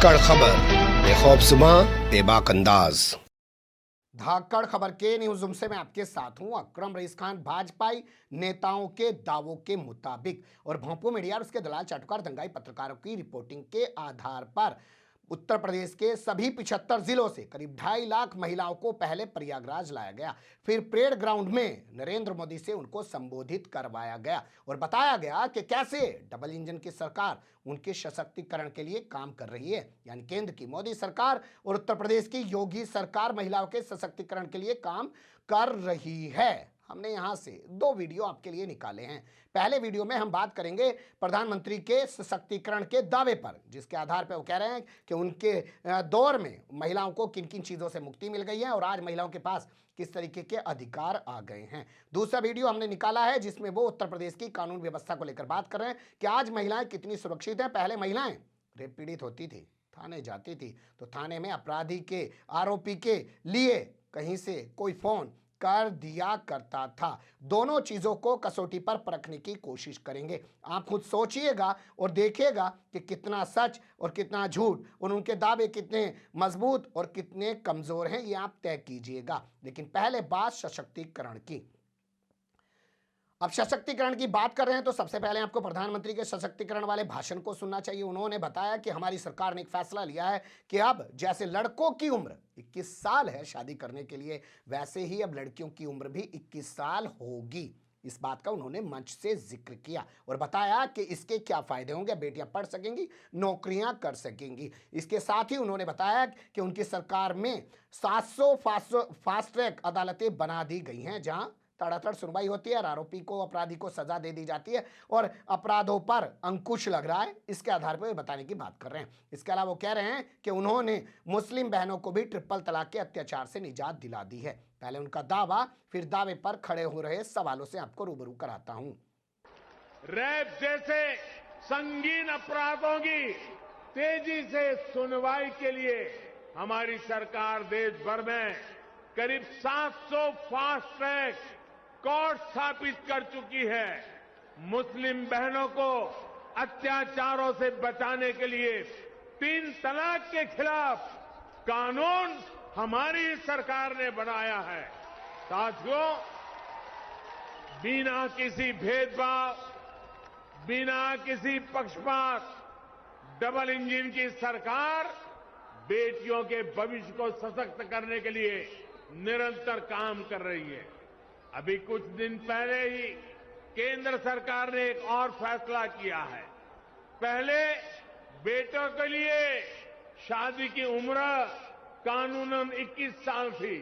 धाकड़ खबर बेखौफसुमा बेबाक अंदाज। धाकड़ खबर के न्यूज रूम से मैं आपके साथ हूं अकरम रईस खान। भाजपाई नेताओं के दावों के मुताबिक और भोंपू मीडिया और उसके दलाल चाटुकार दंगाई पत्रकारों की रिपोर्टिंग के आधार पर उत्तर प्रदेश के सभी 75 जिलों से करीब 2.5 लाख महिलाओं को पहले प्रयागराज लाया गया, फिर परेड ग्राउंड में नरेंद्र मोदी से उनको संबोधित करवाया गया और बताया गया कि कैसे डबल इंजन की सरकार उनके सशक्तिकरण के लिए काम कर रही है। यानी केंद्र की मोदी सरकार और उत्तर प्रदेश की योगी सरकार महिलाओं के सशक्तिकरण के लिए काम कर रही है। हमने यहां से 2 वीडियो आपके लिए निकाले हैं। पहले वीडियो में हम बात करेंगे प्रधानमंत्री के सशक्तिकरण के दावे पर, जिसके आधार पर वो कह रहे हैं कि उनके दौर में महिलाओं को किन किन चीज़ों से मुक्ति मिल गई है और आज महिलाओं के पास किस तरीके के अधिकार आ गए हैं। दूसरा वीडियो हमने निकाला है जिसमें वो उत्तर प्रदेश की कानून व्यवस्था को लेकर बात कर रहे हैं कि आज महिलाएं कितनी सुरक्षित हैं। पहले महिलाएं रेप पीड़ित होती थी, थाने जाती थी तो थाने में अपराधी के आरोपी के लिए कहीं से कोई फोन कर दिया करता था। दोनों चीजों को कसौटी पर परखने की कोशिश करेंगे। आप खुद सोचिएगा और देखिएगा कि कितना सच और कितना झूठ और उनके दावे कितने मजबूत और कितने कमजोर हैं, ये आप तय कीजिएगा। लेकिन पहले बात सशक्तिकरण की। अब सशक्तिकरण की बात कर रहे हैं तो सबसे पहले आपको प्रधानमंत्री के सशक्तिकरण वाले भाषण को सुनना चाहिए। उन्होंने बताया कि हमारी सरकार ने एक फैसला लिया है कि अब जैसे लड़कों की उम्र 21 साल है शादी करने के लिए, वैसे ही अब लड़कियों की उम्र भी 21 साल होगी। इस बात का उन्होंने मंच से जिक्र किया और बताया कि इसके क्या फायदे होंगे। बेटियां पढ़ सकेंगी, नौकरियां कर सकेंगी। इसके साथ ही उन्होंने बताया कि उनकी सरकार में 700 फास्ट ट्रैक अदालतें बना दी गई हैं, जहां तड़ातड़ सुनवाई होती है और आरोपी को, अपराधी को सजा दे दी जाती है और अपराधों पर अंकुश लग रहा है। इसके आधार पर बताने की बात कर रहे हैं। इसके अलावा वो कह रहे हैं कि उन्होंने मुस्लिम बहनों को भी ट्रिपल तलाक के अत्याचार से निजात दिला दी है। पहले उनका दावा, फिर दावे पर खड़े हो रहे सवालों से आपको रूबरू कराता हूं। रेप जैसे संगीन अपराधों की तेजी से सुनवाई के लिए हमारी सरकार देश भर में करीब 700 फास्ट ट्रैक कोर्ट स्थापित कर चुकी है। मुस्लिम बहनों को अत्याचारों से बचाने के लिए 3 तलाक के खिलाफ कानून हमारी सरकार ने बनाया है। साथियों, बिना किसी भेदभाव, बिना किसी पक्षपात डबल इंजन की सरकार बेटियों के भविष्य को सशक्त करने के लिए निरंतर काम कर रही है। अभी कुछ दिन पहले ही केंद्र सरकार ने एक और फैसला किया है। पहले बेटों के लिए शादी की उम्र कानूनन 21 साल थी,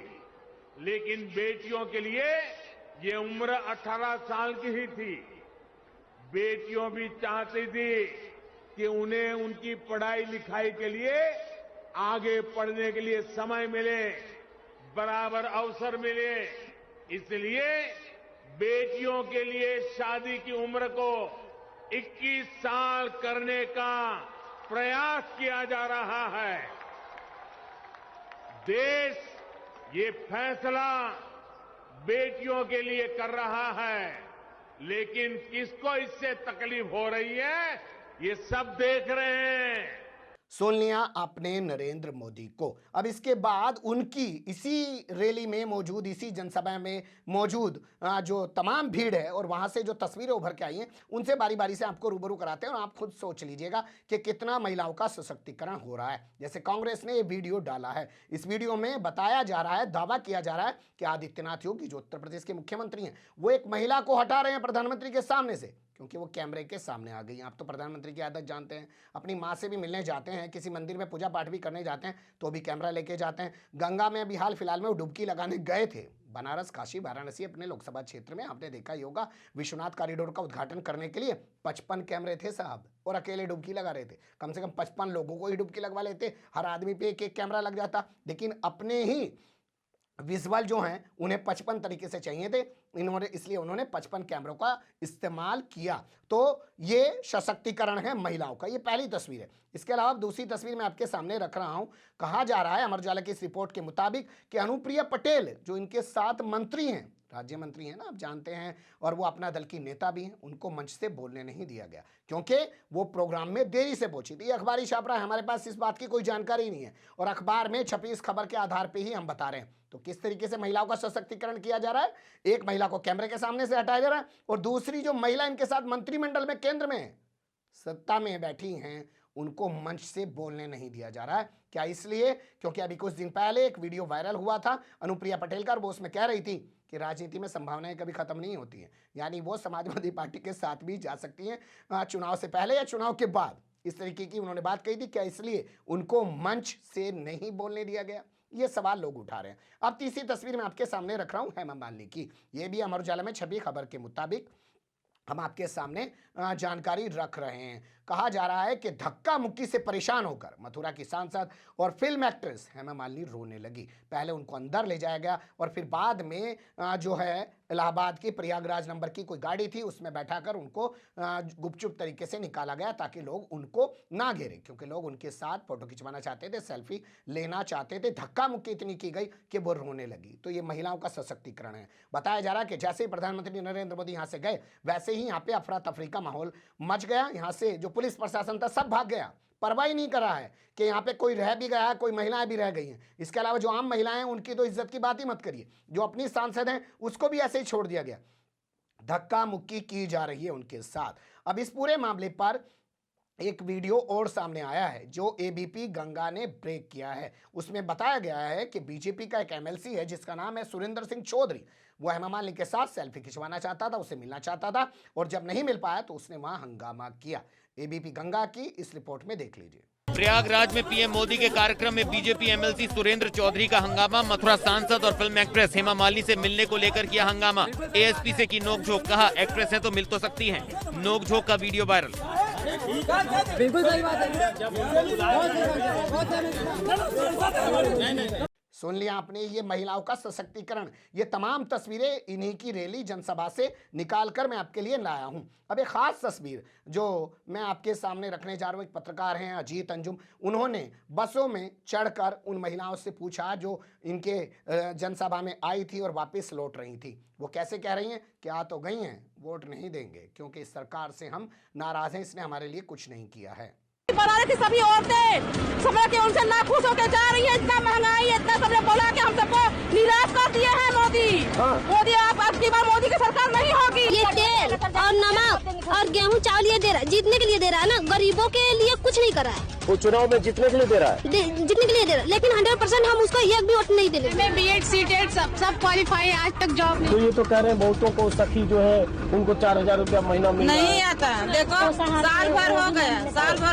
लेकिन बेटियों के लिए ये उम्र 18 साल की ही थी। बेटियों भी चाहती थी कि उन्हें उनकी पढ़ाई लिखाई के लिए, आगे पढ़ने के लिए समय मिले, बराबर अवसर मिले। इसलिए बेटियों के लिए शादी की उम्र को 21 साल करने का प्रयास किया जा रहा है। देश ये फैसला बेटियों के लिए कर रहा है, लेकिन किसको इससे तकलीफ हो रही है, ये सब देख रहे हैं। सुन लिया आपने नरेंद्र मोदी को। अब इसके बाद उनकी इसी रैली में मौजूद, इसी जनसभा में मौजूद जो तमाम भीड़ है और वहां से जो तस्वीरें उभर के आई हैं, उनसे बारी बारी से आपको रूबरू कराते हैं और आप खुद सोच लीजिएगा कि कितना महिलाओं का सशक्तिकरण हो रहा है। जैसे कांग्रेस ने ये वीडियो डाला है। इस वीडियो में बताया जा रहा है, दावा किया जा रहा है कि आदित्यनाथ योगी जो उत्तर प्रदेश के मुख्यमंत्री हैं, वो एक महिला को हटा रहे हैं प्रधानमंत्री के सामने से, क्योंकि वो कैमरे के सामने आ गई। आप तो प्रधानमंत्री की आदत जानते हैं, अपनी माँ से भी मिलने जाते हैं, किसी मंदिर में पूजा पाठ भी करने जाते हैं तो भी कैमरा लेके जाते हैं। गंगा में अभी हाल फिलहाल में वो डुबकी लगाने गए थे, बनारस, काशी, वाराणसी अपने लोकसभा क्षेत्र में। आपने देखा ही होगा, विश्वनाथ कॉरिडोर का उद्घाटन करने के लिए 55 कैमरे थे साहब, और अकेले डुबकी लगा रहे थे। कम से कम 55 लोगों को ही डुबकी लगवा लेते, हर आदमी पे एक एक कैमरा लग जाता। लेकिन अपने ही विजुअल जो हैं उन्हें 55 तरीके से चाहिए थे, इसलिए उन्होंने 55 कैमरों का इस्तेमाल किया। तो ये सशक्तिकरण है महिलाओं का। ये पहली तस्वीर है। इसके अलावा दूसरी तस्वीर मैं आपके सामने रख रहा हूं। कहा जा रहा है अमर उजाला की इस रिपोर्ट के मुताबिक कि अनुप्रिया पटेल जो इनके 7 मंत्री हैं राज्य मंत्री हैं ना, आप जानते हैं, और वो अपना दल की नेता भी हैं, उनको मंच से बोलने नहीं दिया गया क्योंकि वो प्रोग्राम में देरी से पहुंची थी। ये अखबारी छाप रहा है, हमारे पास इस बात की कोई जानकारी नहीं है और अखबार में छपी इस खबर के आधार पर ही हम बता रहे हैं। तो किस तरीके से महिलाओं का सशक्तिकरण किया जा रहा है, एक महिला को कैमरे के सामने से हटाया जा रहा है और दूसरी जो महिला इनके साथ मंत्रिमंडल में केंद्र में सत्ता में बैठी हैं उनको मंच से बोलने नहीं दिया जा रहा है। क्या इसलिए क्योंकि अभी कुछ दिन पहले एक वीडियो वायरल हुआ था अनुप्रिया पटेल का, वो उसमें कह रही थी कि राजनीति में संभावनाएं कभी खत्म नहीं होती हैं, यानी वो समाजवादी पार्टी के साथ भी जा सकती हैं चुनाव से पहले या चुनाव के बाद। इस तरीके की उन्होंने बात कही थी। क्या इसलिए उनको मंच से नहीं बोलने दिया गया, ये सवाल लोग उठा रहे हैं। अब तीसरी तस्वीर मैं आपके सामने रख रहा हूं हेमा मालिनी की। ये भी अमर उजाला में छपी खबर के मुताबिक हम आपके सामने जानकारी रख रहे हैं। कहा जा रहा है कि धक्का मुक्की से परेशान होकर मथुरा की सांसद और फिल्म एक्ट्रेस हेमा मालिनी रोने लगी। पहले उनको अंदर ले जाया गया और फिर बाद में जो है इलाहाबाद की प्रयागराज नंबर की कोई गाड़ी थी उसमें बैठाकर उनको गुपचुप तरीके से निकाला गया ताकि लोग उनको ना घेरे, क्योंकि लोग उनके साथ फोटो खिंचवाना चाहते थे, सेल्फी लेना चाहते थे। धक्का मुक्की इतनी की गई कि वो रोने लगी। तो ये महिलाओं का सशक्तिकरण है। बताया जा रहा है कि जैसे ही प्रधानमंत्री नरेंद्र मोदी यहाँ से गए वैसे ही यहाँ पे अफरा तफरी का माहौल मच गया। यहाँ से जो पुलिस प्रशासन था सब भाग गया, परवाह ही नहीं कर रहा है कि यहाँ पे कोई रह भी गया है, कोई महिलाएं भी रह गई हैं। इसके अलावा जो आम महिलाएं हैं उनकी तो इज्जत की बात ही मत करिए, जो अपनी सांसद हैं उसको भी ऐसे ही छोड़ दिया गया। धक्का मुक्की की जा रही है उनके साथ। अब इस पूरे मामले पर एक वीडियो और सामने आया है जो एबीपी गंगा ने ब्रेक किया है। उसमें बताया गया है कि बीजेपी का एक एमएलसी है जिसका नाम है सुरेंद्र सिंह चौधरी। वो हेमा मालिनी के साथ सेल्फी खिंचवाना चाहता था, उसे मिलना चाहता था और जब नहीं मिल पाया तो उसने वहां हंगामा किया। एबीपी गंगा की इस रिपोर्ट में देख लीजिए। प्रयागराज में पीएम मोदी के कार्यक्रम में बीजेपी एमएलसी सुरेंद्र चौधरी का हंगामा। मथुरा सांसद और फिल्म एक्ट्रेस हेमा मालिनी से मिलने को लेकर किया हंगामा। एएसपी से की नोकझोंक, कहा एक्ट्रेस है तो मिल तो सकती हैं। नोकझोंक का वीडियो वायरल। बिल्कुल सही बात है। सुन लिया आपने, ये महिलाओं का सशक्तिकरण। ये तमाम तस्वीरें इन्हीं की रैली जनसभा से निकालकर मैं आपके लिए लाया हूं। अब एक खास तस्वीर जो मैं आपके सामने रखने जा रहा हूं, एक पत्रकार हैं अजीत अंजुम, उन्होंने बसों में चढ़कर उन महिलाओं से पूछा जो इनके जनसभा में आई थी और वापस लौट रही थी। वो कैसे कह रही हैं कि आ तो गई हैं, वोट नहीं देंगे क्योंकि इस सरकार से हम नाराज हैं, इसने हमारे लिए कुछ नहीं किया है। बना रही थी सभी औरतें, समझ के उनसे नाखुश होकर जा रही है। इतना महंगाई, इतना सबने बोला कि हम सबको निराश कर दिए हैं मोदी। मोदी आप अब की बार मोदी की सरकार नहीं होगी। ये तेल और नमक और गेहूं चावल ये दे रहा है, जीतने के लिए दे रहा है ना, गरीबों के लिए कुछ नहीं कर रहा है। वो चुनाव में जीतने के लिए दे रहा है, जीतने के लिए दे रहा है, लेकिन 100% हम उसको एक भी वोट नहीं देंगे। बीएड सीटेड सब क्वालिफाई है, आज तक जॉब तो ये तो कह रहे हैं बहुतों को सखी जो है उनको 4000 रुपया महीना मिल नहीं आता। देखो साल भर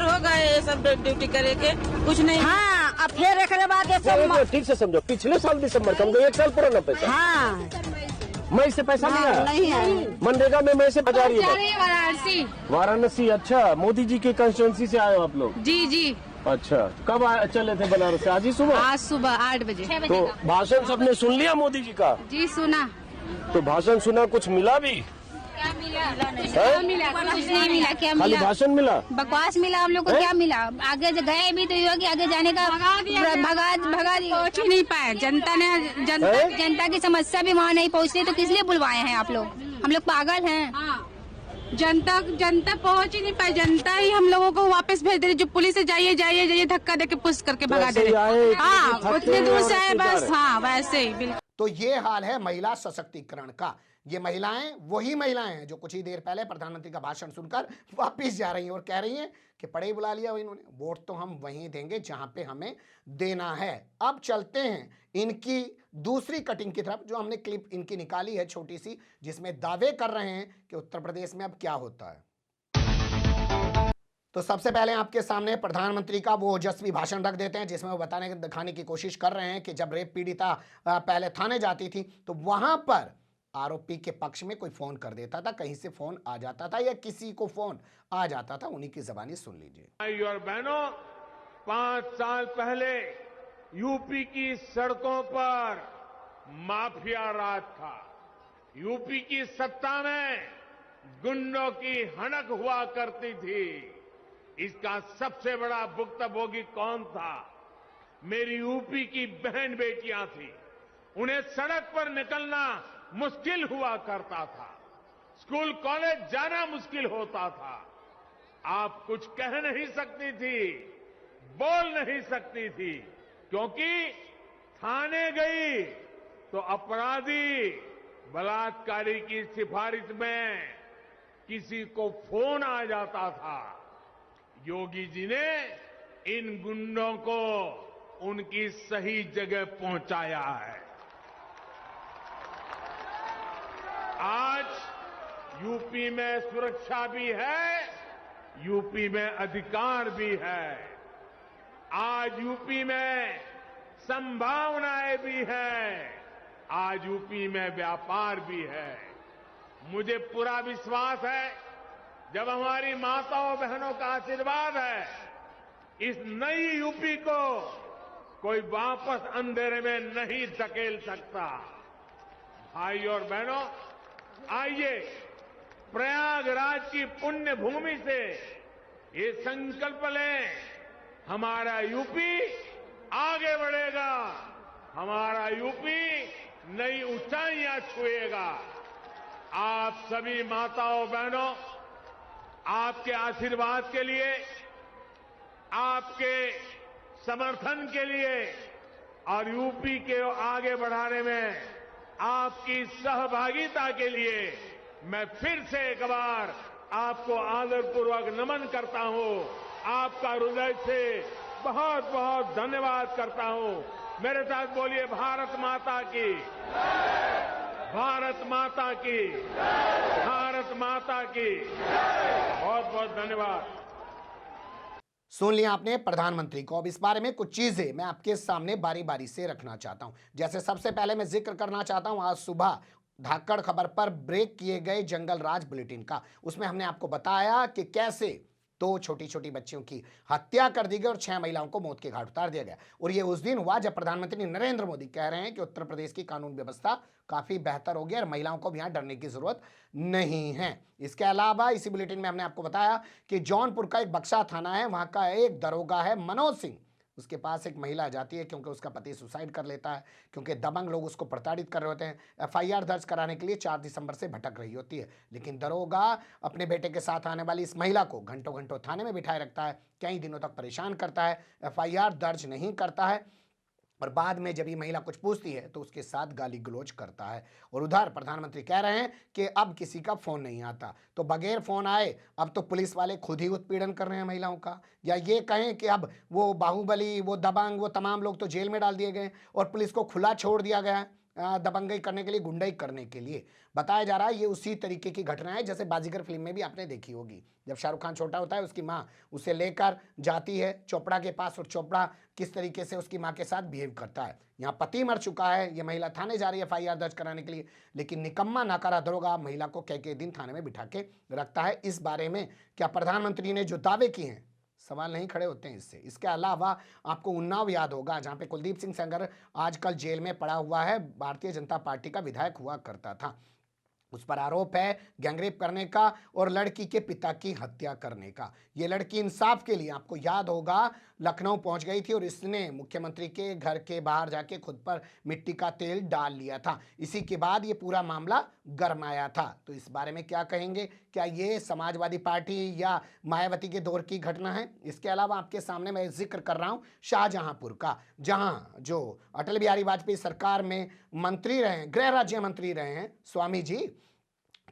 हो गया ये सब ड्यूटी करे के कुछ नहीं। हाँ, अब फिर एक बाद ठीक से समझो, पिछले साल दिसंबर का हमको 1 साल पुराना पैसा। हाँ मई से पैसा मिला नहीं है। मनरेगा में मई से 5000 वाराणसी। अच्छा, मोदी जी के कंस्टिट्यूंसी से आए हो आप लोग? जी। अच्छा, कब चले थे बनारस से? आज ही सुबह? आज सुबह 8 बजे। तो भाषण सबने सुन लिया मोदी जी का? जी सुना। तो भाषण सुना, कुछ मिला भी? क्या मिला? कुछ नहीं मिला। क्या खाली मिला? भाषण मिला, बकवास मिला हम लोग को। क्या मिला? आगे गए भी तो ये कि आगे जाने का भगा दिया। पहुंच ही नहीं पाए। जनता की समस्या भी वहाँ नहीं पहुँचती तो किस लिए बुलवाए हैं आप लोग? हम लोग पागल हैं। जनता पहुंच ही नहीं पाई। जनता ही हम लोगों को वापस भेज दे रही। जो पुलिस से जाइए धक्का देके पुश करके भगा दे रहे। हाँ, उतने दूर से आए बस। हाँ, वैसे ही बिल्कुल। तो ये हाल है महिला सशक्तिकरण का। ये महिलाएं वही महिलाएं हैं जो कुछ ही देर पहले प्रधानमंत्री का भाषण सुनकर वापस जा रही हैं और कह रही हैं कि पड़े बुला लिया इन्होंने, वोट तो हम वहीं देंगे जहां पे हमें देना है। अब चलते हैं इनकी दूसरी कटिंग की तरफ, जो हमने क्लिप इनकी निकाली है छोटी सी, जिसमें दावे कर रहे हैं कि उत्तर प्रदेश में अब क्या होता है। तो सबसे पहले आपके सामने प्रधानमंत्री का वो ओजस्वी भाषण रख देते हैं जिसमें वो दिखाने की कोशिश कर रहे हैं कि जब रेप पीड़िता पहले थाने जाती थी तो वहां पर आरोपी के पक्ष में कोई फोन कर देता था, कहीं से फोन आ जाता था या किसी को फोन आ जाता था। उन्हीं की जुबानी सुन लीजिए। भाई और बहनों, 5 साल पहले यूपी की सड़कों पर माफिया राज था। यूपी की सत्ता में गुंडों की हनक हुआ करती थी। इसका सबसे बड़ा भुक्तभोगी कौन था? मेरी यूपी की बहन बेटियां थी। उन्हें सड़क पर निकलना मुश्किल हुआ करता था, स्कूल कॉलेज जाना मुश्किल होता था। आप कुछ कह नहीं सकती थी, बोल नहीं सकती थी, क्योंकि थाने गई तो अपराधी बलात्कारी की सिफारिश में किसी को फोन आ जाता था। योगी जी ने इन गुंडों को उनकी सही जगह पहुंचाया है। आज यूपी में सुरक्षा भी है, यूपी में अधिकार भी है। आज यूपी में संभावनाएं भी हैं, आज यूपी में व्यापार भी है। मुझे पूरा विश्वास है, जब हमारी माताओं बहनों का आशीर्वाद है, इस नई यूपी को कोई वापस अंधेरे में नहीं धकेल सकता। भाई और बहनों, आइए प्रयागराज की पुण्य भूमि से ये संकल्प लें, हमारा यूपी आगे बढ़ेगा, हमारा यूपी नई ऊंचाइयां छुएगा। आप सभी माताओं बहनों, आपके आशीर्वाद के लिए, आपके समर्थन के लिए और यूपी के आगे बढ़ाने में आपकी सहभागिता के लिए मैं फिर से एक बार आपको आदरपूर्वक नमन करता हूं। आपका हृदय से बहुत बहुत धन्यवाद करता हूं। मेरे साथ बोलिए, भारत माता की, भारत माता की, भारत माता की। बहुत बहुत धन्यवाद। सुन लिया आपने प्रधानमंत्री को। अब इस बारे में कुछ चीजें मैं आपके सामने बारी बारी से रखना चाहता हूं। जैसे सबसे पहले मैं जिक्र करना चाहता हूं आज सुबह धाकड़ खबर पर ब्रेक किए गए जंगल राज बुलेटिन का। उसमें हमने आपको बताया कि कैसे 2 छोटी छोटी बच्चियों की हत्या कर दी गई और 6 महिलाओं को मौत के घाट उतार दिया गया। और ये उस दिन हुआ जब प्रधानमंत्री नरेंद्र मोदी कह रहे हैं कि उत्तर प्रदेश की कानून व्यवस्था काफी बेहतर हो गई और महिलाओं को भी यहां डरने की जरूरत नहीं है। इसके अलावा इसी बुलेटिन में हमने आपको बताया कि जौनपुर का एक बक्सा थाना है, वहां का एक दरोगा है मनोज सिंह। उसके पास एक महिला जाती है क्योंकि उसका पति सुसाइड कर लेता है, क्योंकि दबंग लोग उसको प्रताड़ित कर रहे होते हैं। एफआईआर दर्ज कराने के लिए 4 दिसंबर से भटक रही होती है, लेकिन दरोगा अपने बेटे के साथ आने वाली इस महिला को घंटों घंटों थाने में बिठाए रखता है, कई दिनों तक परेशान करता है, एफआईआर दर्ज नहीं करता है और बाद में जब ये महिला कुछ पूछती है तो उसके साथ गाली गलौज करता है। और उधर प्रधानमंत्री कह रहे हैं कि अब किसी का फोन नहीं आता, तो बगैर फोन आए अब तो पुलिस वाले खुद ही उत्पीड़न कर रहे हैं महिलाओं का। या ये कहें कि अब वो बाहुबली, वो दबंग, वो तमाम लोग तो जेल में डाल दिए गए और पुलिस को खुला छोड़ दिया गया है दबंगई करने के लिए, गुंडाई करने के लिए। बताया जा रहा है ये उसी तरीके की घटना है जैसे बाजीगर फिल्म में भी आपने देखी होगी। जब शाहरुख खान छोटा होता है, उसकी माँ उसे लेकर जाती है चोपड़ा के पास और चोपड़ा किस तरीके से उसकी माँ के साथ बिहेव करता है। यहाँ पति मर चुका है, ये महिला थाने जा रही है एफआईआर दर्ज कराने के लिए, लेकिन निकम्मा नाकारा दरोगा महिला को कई दिन थाने में बिठा के रखता है। इस बारे में क्या प्रधानमंत्री ने जो दावे किए हैं, सवाल नहीं खड़े होते हैं इससे। इसके अलावा आपको उन्नाव याद होगा, जहां पे कुलदीप सिंह सेंगर आजकल जेल में पड़ा हुआ है, भारतीय जनता पार्टी का विधायक हुआ करता था। उस पर आरोप है गैंगरेप करने का और लड़की के पिता की हत्या करने का। ये लड़की इंसाफ के लिए, आपको याद होगा, लखनऊ पहुंच गई थी और इसने मुख्यमंत्री के घर के बाहर जाके खुद पर मिट्टी का तेल डाल लिया था। इसी के बाद ये पूरा मामला गरमाया था। तो इस बारे में क्या कहेंगे? क्या ये समाजवादी पार्टी या मायावती के दौर की घटना है? इसके अलावा आपके सामने मैं जिक्र कर रहा हूं शाहजहांपुर का, जहां जो अटल बिहारी वाजपेयी सरकार में मंत्री रहे, गृह राज्य मंत्री रहे हैं स्वामी जी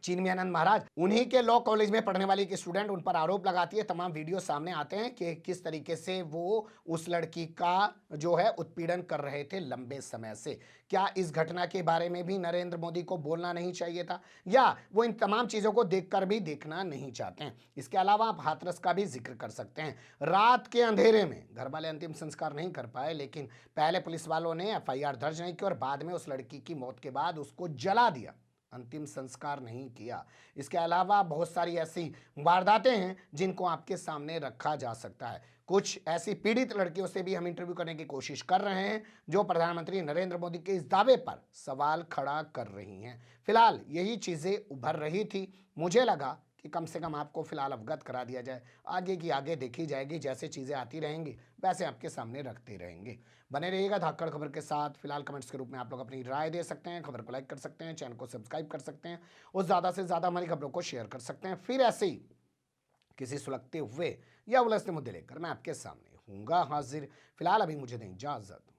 चिन्मयानंद महाराज, उन्हीं के लॉ कॉलेज में पढ़ने वाली एक स्टूडेंट उन पर आरोप लगाती है। तमाम वीडियो सामने आते हैं कि किस तरीके से वो उस लड़की का जो है उत्पीड़न कर रहे थे लंबे समय से। क्या इस घटना के बारे में भी नरेंद्र मोदी को बोलना नहीं चाहिए था, या वो इन तमाम चीजों को देखकर भी देखना नहीं चाहते हैं? इसके अलावा आप हाथरस का भी जिक्र कर सकते हैं। रात के अंधेरे में घर वाले अंतिम संस्कार नहीं कर पाए, लेकिन पहले पुलिस वालों ने एफआईआर दर्ज नहीं की और बाद में उस लड़की की मौत के बाद उसको जला दिया, अंतिम संस्कार नहीं किया। इसके अलावा बहुत सारी ऐसी वारदातें हैं जिनको आपके सामने रखा जा सकता है। कुछ ऐसी पीड़ित लड़कियों से भी हम इंटरव्यू करने की कोशिश कर रहे हैं जो प्रधानमंत्री नरेंद्र मोदी के इस दावे पर सवाल खड़ा कर रही हैं। फिलहाल यही चीजें उभर रही थी। मुझे लगा कि कम से कम आपको फिलहाल अवगत करा दिया जाए। आगे की आगे देखी जाएगी, जैसे चीज़ें आती रहेंगी वैसे आपके सामने रखते रहेंगे। बने रहिएगा धाकड़ खबर के साथ। फिलहाल कमेंट्स के रूप में आप लोग अपनी राय दे सकते हैं, खबर को लाइक कर सकते हैं, चैनल को सब्सक्राइब कर सकते हैं और ज़्यादा से ज़्यादा हमारी खबरों को शेयर कर सकते हैं। फिर ऐसे ही किसी सुलगते हुए या उलझते मुद्दे लेकर मैं आपके सामने हूँगा हाजिर। फिलहाल अभी मुझे दें इजाज़त।